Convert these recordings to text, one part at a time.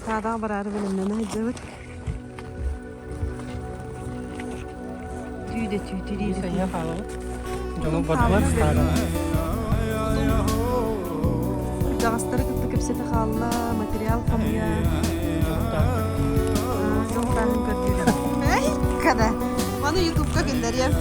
Sağdan bararı benimle hıcılık. Tüyde tüyde. Sen yapalım. Canım batmaz stadо. Dağısları kıtlık hepsi tıkallı, materyal kamıya. Çok tahmin kötüydüm. Ay kadar. Bana YouTube'da göndereyim.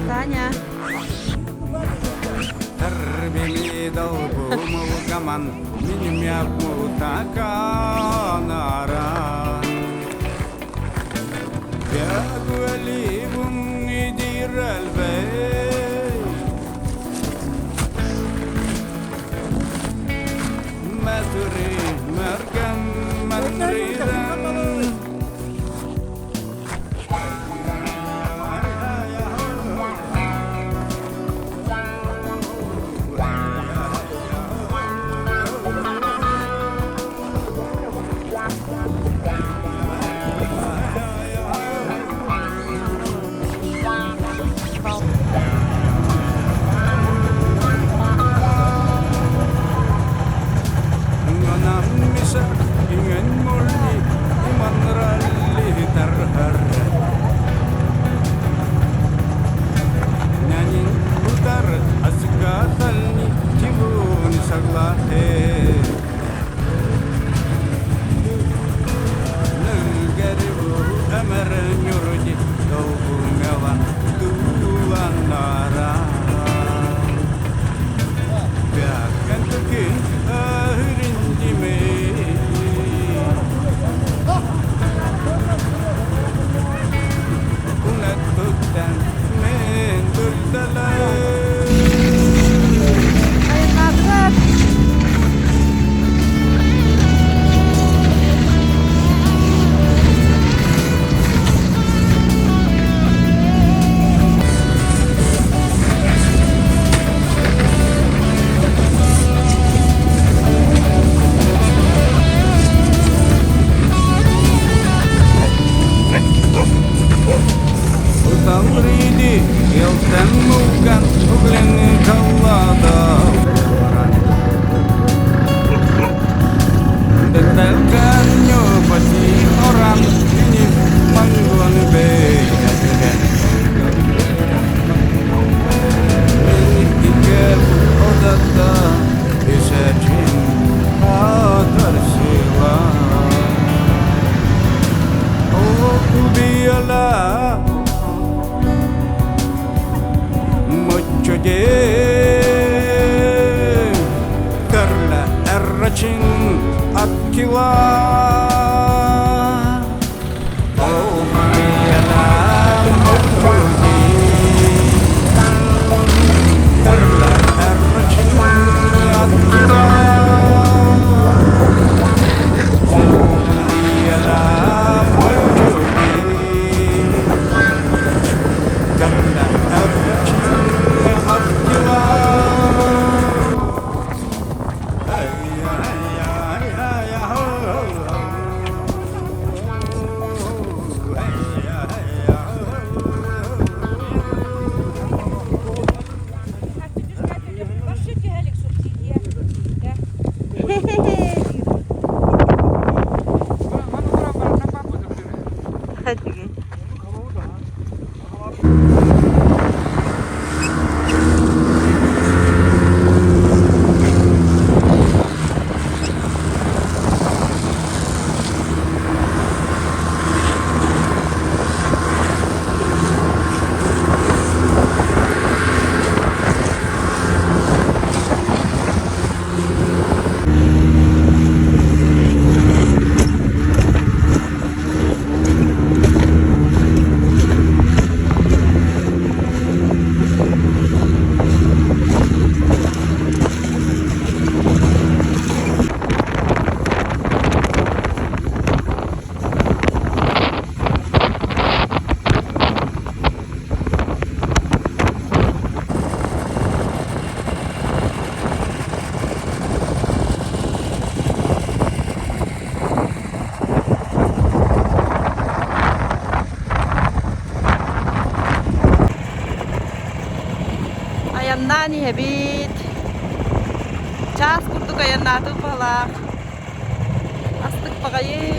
Tanya. Terbeli dalgumu gaman minim yaputanara. Ya güeli bungidir elbey. Maduri mergam mandridan. Tani hebit. Ças kurduk ayanladı balak. Astık bakayı.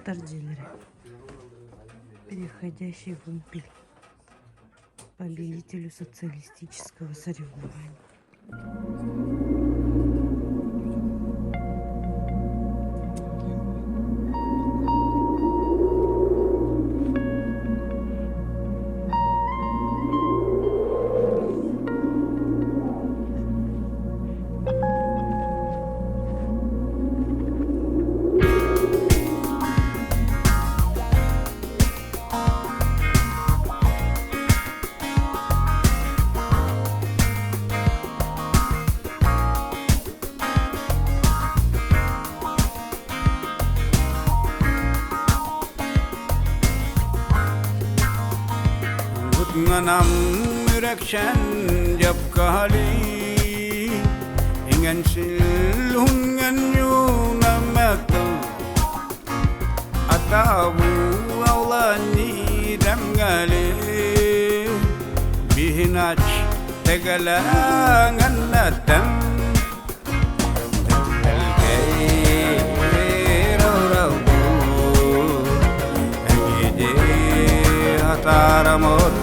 Торделеры, переходящий в импель, победителю социалистического соревнования. Nganam yürekşen yapkali ingensil hungen yunamaktu atabu awlani damgali bihinach tegalangan natam taramot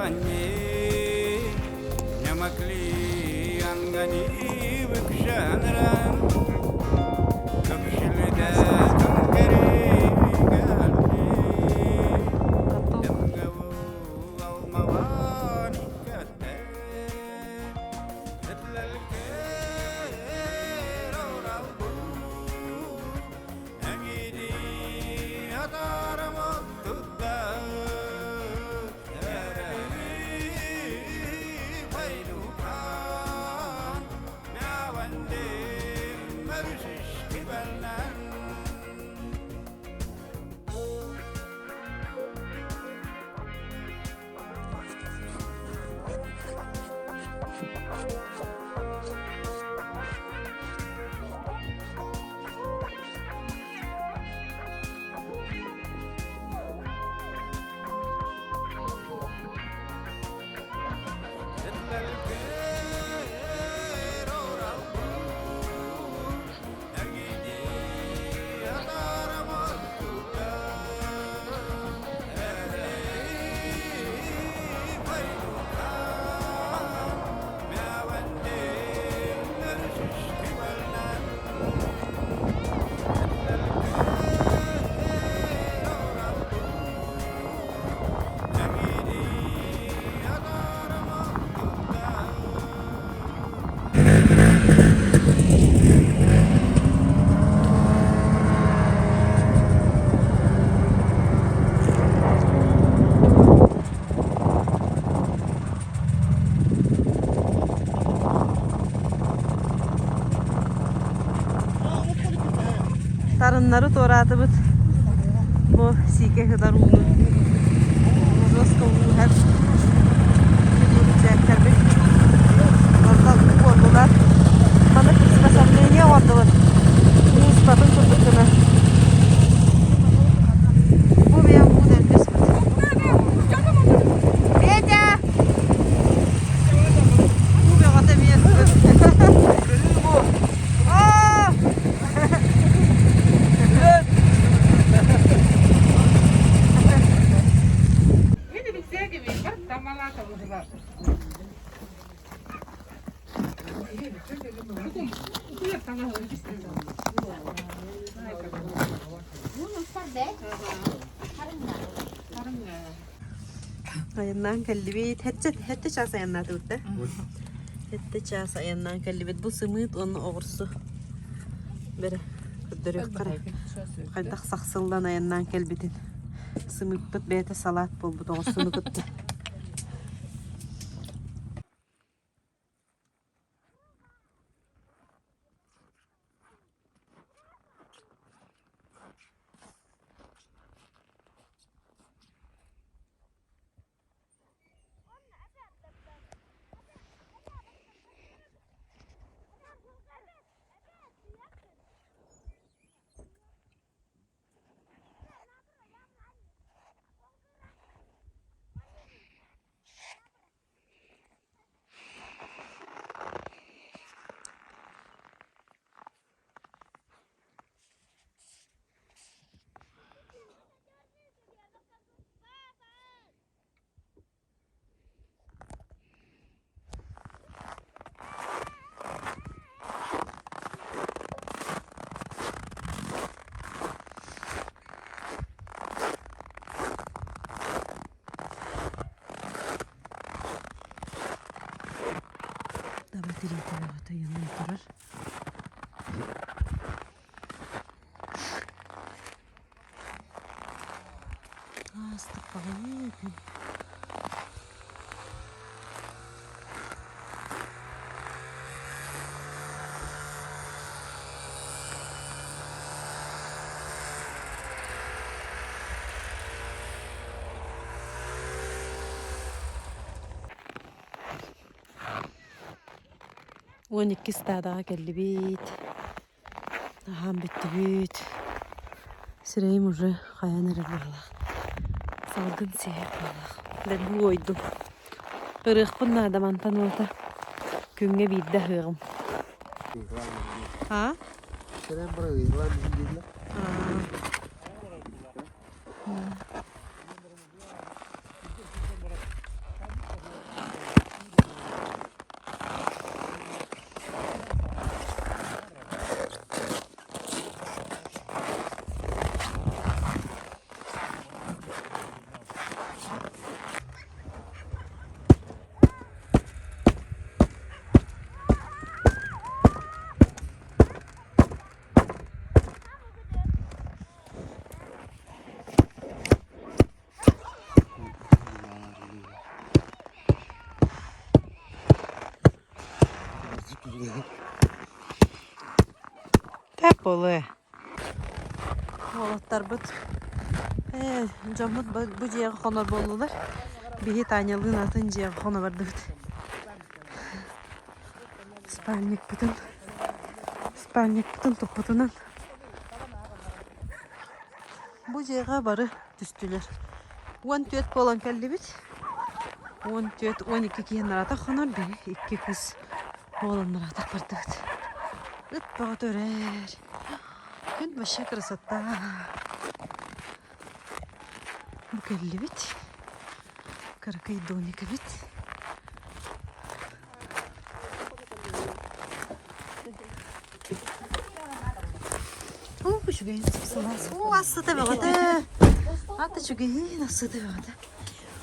عني نمكلي أنغني بكشانران كبشل دا تنكري قلبي يمغو المواني كتاب مثل الكير وربو أميدي أدار مطدا Тарыннары торатыбыт. Бу сике хыдар уну. Жостка уну хәп. Чәктербит. Орда ордылар. Мана спасабление ордылар. Мус патын курдукына. Бу биян бу дәрбес. Петя! Бу биян ата биян. Бу. Ааа! Ayandan kellibit. Hette ças ayandan tuttu. Hette ças ayandan kellibit. Bu sımıt onun oğursu. Bere kıdırıyor kara. Kaydak saksıldan ayandan kelbitin. Sımıt bit bete salat bol bu doğursunu kıttı. Tabi tarafta yanına oturur. Astık bakalım. ونكي استعدا كالبيت هم بالتبيت سري مرة خيانة ربالله صالقن سير بالله لنهو يدو غريق قلنا دمان تنوتا كنغة بيده غيرم ها؟ سلام بري وان جديد Хәп болы. Олаттар бұд. Жамыд бұ жеғі қонар болдылар. Бейі танялығын атын жеғі қона барды бұд. Спальник бұтын тұп бұтынан. Бұ жеға бары түстілер. 14 болан кәлді біт. 14-12 кейін нарата қонар бе. 2 күз болан нарата барды біт. Үт баға төрер. Күн башы красота. Бұ кәлді біт. Каракай домика біт. Şuraya sıpsılas. Aslı da bağda. Hatta şuraya nasıl da bağda.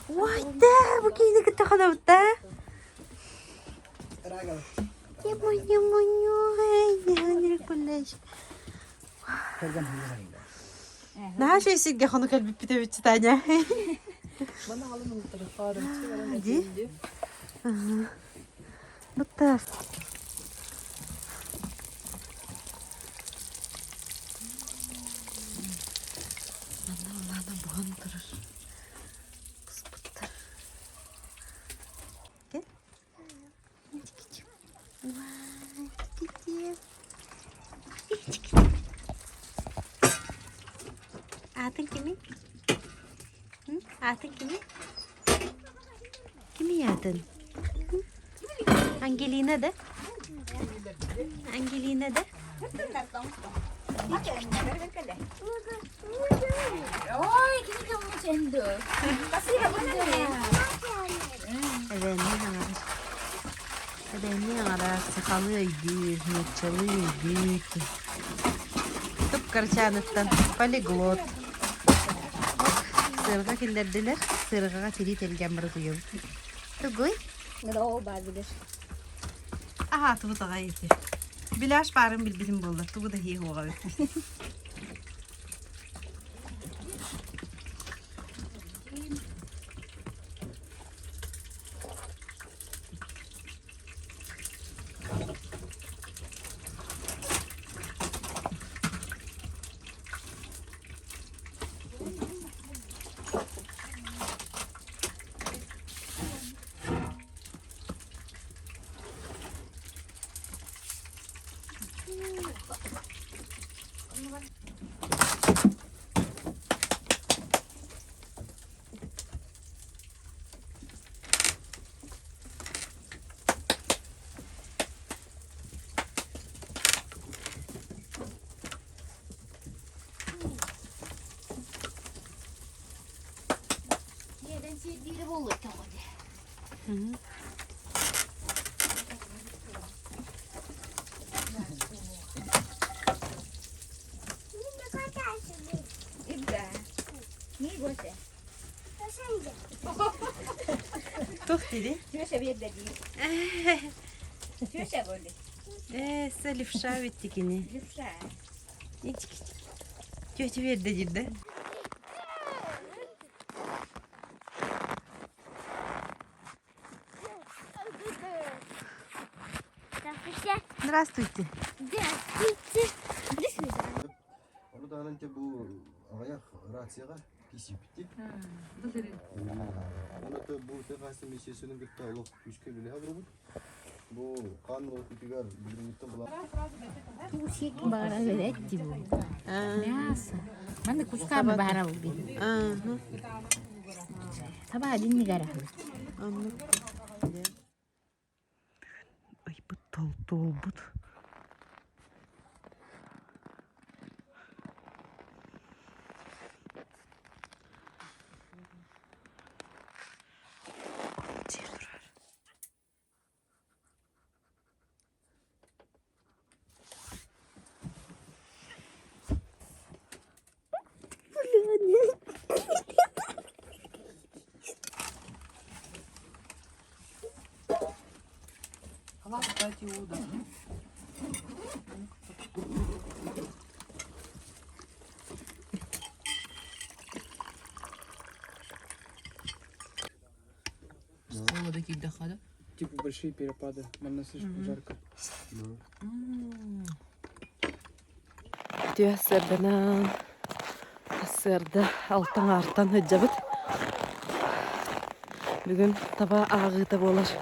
Vay da bu kıyını kıta kadar da. Yaman. Nereye kollaş. Ne şey sigde konu kalbi bite bitti tane. Bana alın bu tarafa. Hadi. Bu taraf. Atın kimi? Atın kimi? Kimi atın? Angelina da? Angelina da? Ôi, cái gì không trên được. Bác sĩ là bác sĩ. Evenin ara sakalıydı, nokçalıydı. Tıp karçanıttan poliglot. Sırga killerdiler, sırgaga tiri telgen barı duyuyor. Tuguy? Nero var bilir. Aha, tuğu da gayeti. Bilaş barın bilbilim buldu, tuğu da hiyi hoğa ötmüş. Yerden sevdiği olur tabii. Tuh dedi. Köşe bir de değil. Köşe böyle. Selif şavettik yine. Güzel. Kötü bir de girdi. Здравствуйте. Здравствуйте. Onu da anınca bu ayak rahatsıyaga kesip bitti. Onu da bu tekası meselenin bir tane olup üçke bile hazır olur. Bu kan olup bitigar birlikte bulan. Tuşik bara veretti bu. Neyse. Ben de kuşkama bara bu. Tabii dinle gara. Anladım. Ay bu tol bu. Hava kıtayı oldu. Столовые доходы. Типа большие перепады, нам слишком жарко. Түйе сәрденен сәрді алтын артан хөджабыт. Бүгін таба ағыты болар.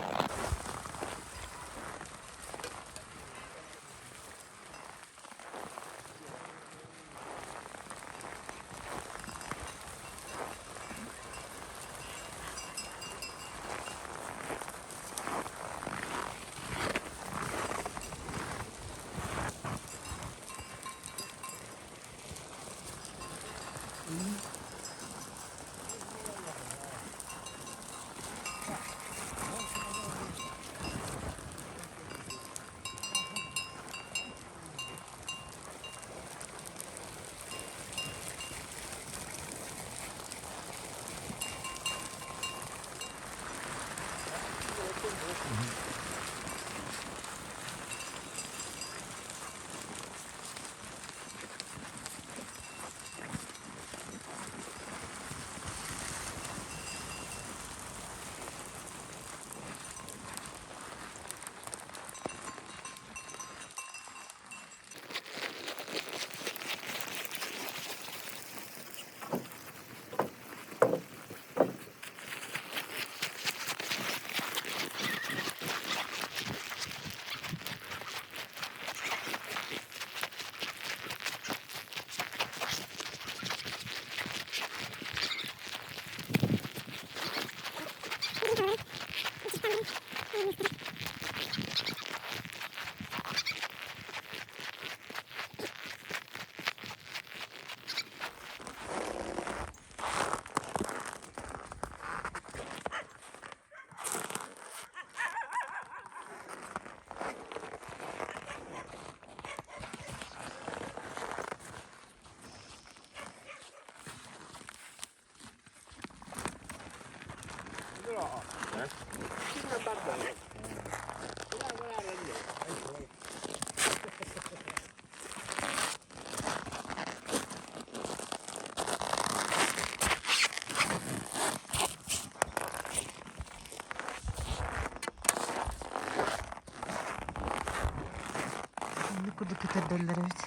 Kudu kötüdürler evet.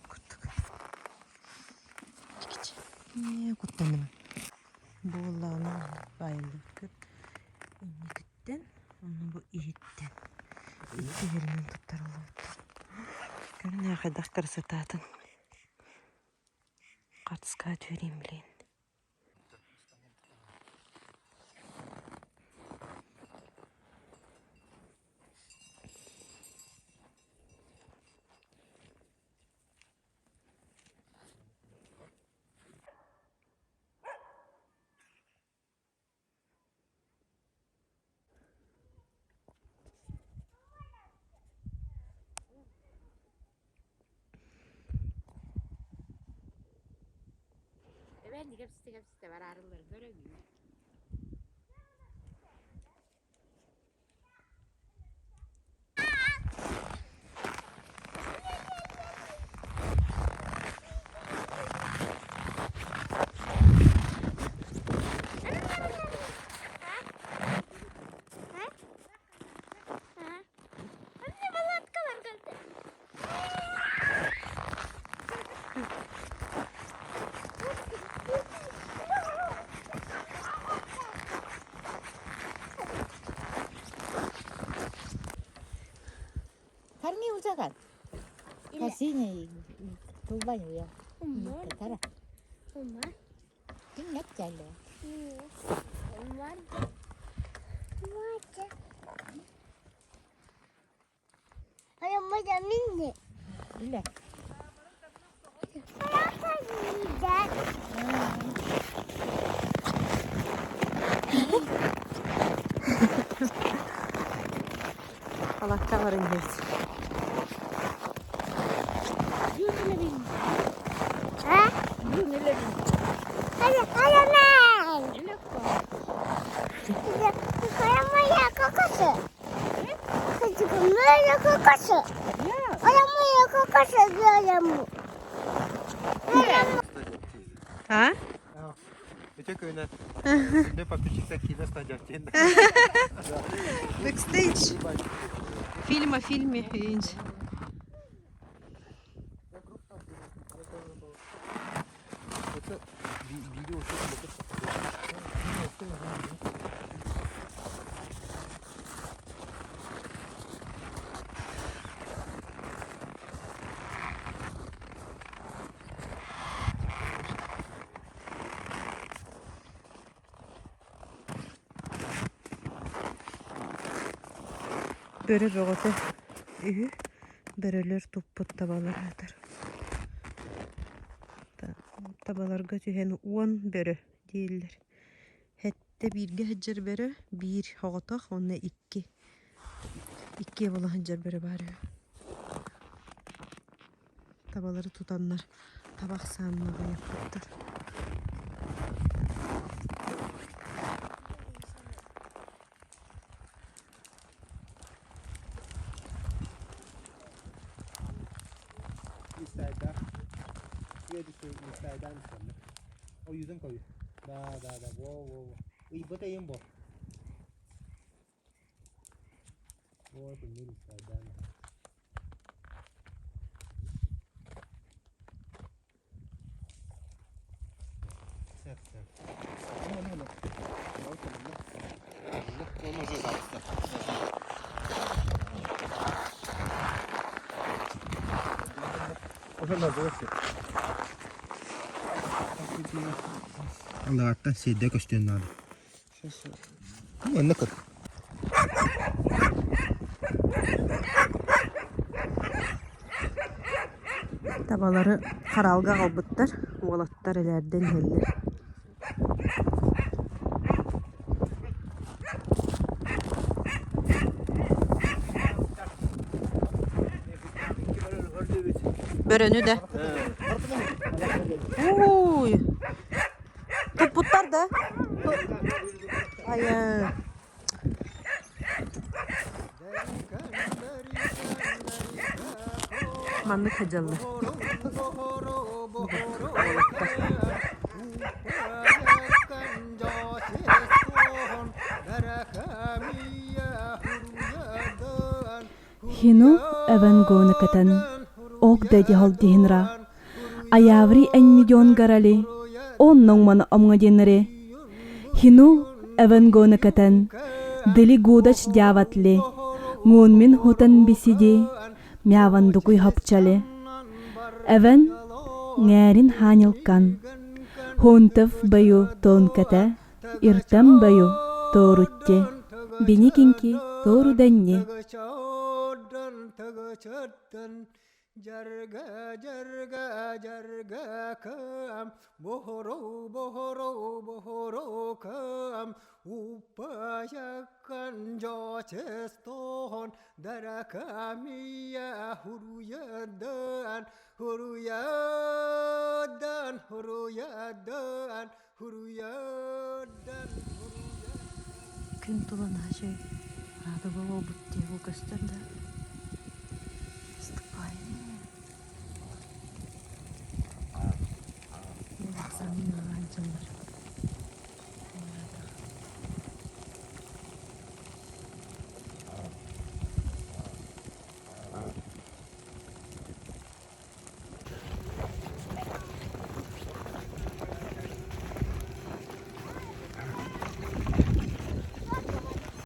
Kuttuk. Çekici. Niye kutlandım? Boğulağına bayıldık. Onu gütten, onu bu iyitten. İyi yerinden tutar oldu. Görün ne kadar kırsıtatın. Kartıska töreyim bileyin. Ben de hepsi var arıları göremiyorum. Karni uzakan. Kasihnya coba ya. Tara. Tinggal jalan. Ayam macam ni. Bila. Allah kavarın gelsin. А? Это кöyden. Ne подключиться к стадиону. Бэкстейдж. Фильма, фильме. Börü boğazı ühü börülür tupput tabalarıdır. Tabalarga tühen 10 börü değiller. Hette birge hıcır börü, bir hoğatak, onunla 2. 2 bola hıcır börü bari. Tabaları tutanlar tabak sanmağı yapıptır. İstayda. Yedi şey istaydan sonra. O yüzden koyu. Da. Wo. İyi batayım bu. Wo benim istaydan. Sek. No. Allah hatta şeyde koştuğunlar. Ne kadar? Tabaları karalga kalbıttır. Oğlatlar ilerden heller. Börönü de. Oy. Toputlar da. Ayağım. Manlık hıcalı. Hinu evan gonakatan ogda jahal dihinra ayavri en milyon garali on nongman amga jenere hinu evan gonakatan dili godach javatle ngon min hotan bisidi myavan dukuy hapchale evan ngarin hanilkan hontaf bayo tonkata irtam bayo torutte binikinki toru danye Jarga kam bohoro kam upayakan jocheston darakamiya huruyadan Gün dolan şey. Rada baba butti bu gösterdi.